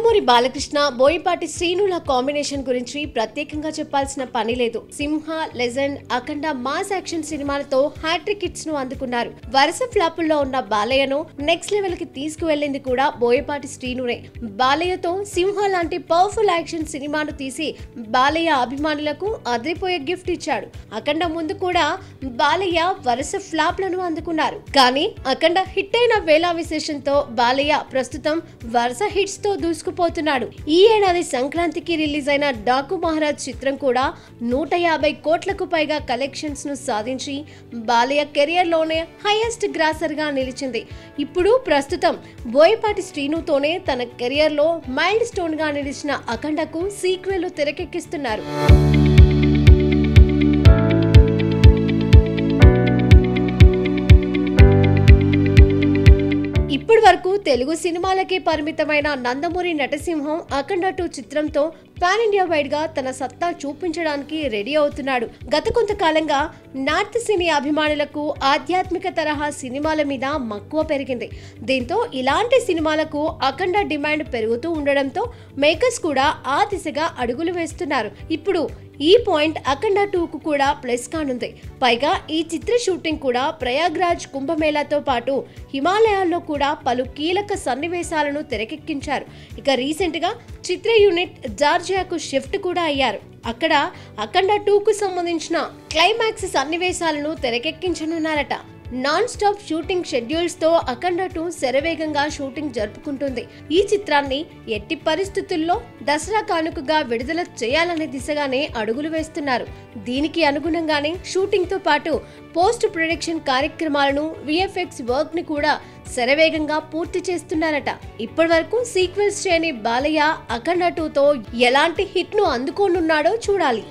Nandamuri Balakrishna Boyapati శ్రీనుల combination గురించి ప్రత్యేకంగా చెప్పాల్సిన పని లేదు. సింహ, లెజెండ్, అఖండ మాస్ యాక్షన్ సినిమాలతో హ్యాట్రిక్ హిట్స్ ను అందుకున్నారు. వరుస ఫ్లాపుల్లో ఉన్న బాలయ్యను నెక్స్ట్ లెవెల్ కి తీసుకువెళ్లింది కూడా బోయపాటి శ్రీనునే. బాలయ్యతో సింహ లాంటి పవర్ఫుల్ యాక్షన్ సినిమాను తీసి బాలయ్య అభిమానులకు అదిరిపోయే గిఫ్ట్ ఇచ్చాడు. అఖండ ముందు కూడా బాలయ్య వరుస ఫ్లాప్లను అందుకున్నారు. కానీ అఖండ హిట్ అయిన వేళా విశేషంతో బాలయ్య ప్రస్తుతం వరుస హిట్స్ తో దూసుకుపోతున్నాడు. ఈ ఏడాది సంక్రాంతికి రిలీజ్ అయిన డాకు మహారాజ్ చిత్రం కూడా 150 కోట్లకు పైగా కలెక్షన్స్ ను సాధించి బాలయ్య కెరియర్ లోనే హైయెస్ట్ గ్రాసర్ గా నిలిచింది. ఇప్పుడు ప్రస్తుతం బోయపాటి శ్రీనుతోనే తన కెరియర్ లో మైల్డ్ స్టోన్ గా నిలిచిన అఖండకు సీక్వెల్ తెరకెక్కిస్తున్నారు. ఇప్పటి వరకు తెలుగు సినిమాలకే పరిమితమైన నందమూరి నటసింహం అఖండ 2 చిత్రంతో పాన్ ఇండియా వైడ్ గా తన సత్తా చూపించడానికి రెడీ అవుతున్నాడు. గత కొంతకాలంగా నార్త్ సినీ అభిమానులకు ఆధ్యాత్మిక తరహా సినిమాల మీద మక్కువ పెరిగింది. దీంతో ఇలాంటి సినిమాలకు అఖండ డిమాండ్ పెరుగుతూ ఉండడంతో మేకర్స్ కూడా ఆ దిశగా అడుగులు వేస్తున్నారు. ఇప్పుడు ఈ పాయింట్ అఖండ 2కు కూడా ప్లస్ కానుంది. పైగా ఈ చిత్ర షూటింగ్ కూడా ప్రయాగ్రాజ్ కుంభమేళాతో పాటు హిమాలయాల్లో కూడా పలు కీలక సన్నివేశాలను తెరకెక్కించారు. ఇక రీసెంట్ గా చిత్ర యూనిట్ జార్జియాకు షిఫ్ట్ కూడా అయ్యారు. అక్కడ అఖండ 2కు సంబంధించిన క్లైమాక్స్ సన్నివేశాలను తెరకెక్కించనున్నారట. నాన్ స్టాప్ షూటింగ్ షెడ్యూల్స్ తో అఖండ 2 శరవేగంగా షూటింగ్ జరుపుకుంటుంది. ఈ చిత్రాన్ని ఎట్టి పరిస్థితుల్లో దసరా కానుకగా విడుదల చేయాలనే దిశగానే అడుగులు వేస్తున్నారు. దీనికి అనుగుణంగానే షూటింగ్ తో పాటు పోస్ట్ ప్రొడక్షన్ కార్యక్రమాలను, విఎఫ్ఎక్స్ వర్క్ ని కూడా శరవేగంగా పూర్తి చేస్తున్నారట. ఇప్పటి వరకు సీక్వెల్స్ చేయని బాలయ్య అఖండ 2తో ఎలాంటి హిట్ ను అందుకోనున్నాడో చూడాలి.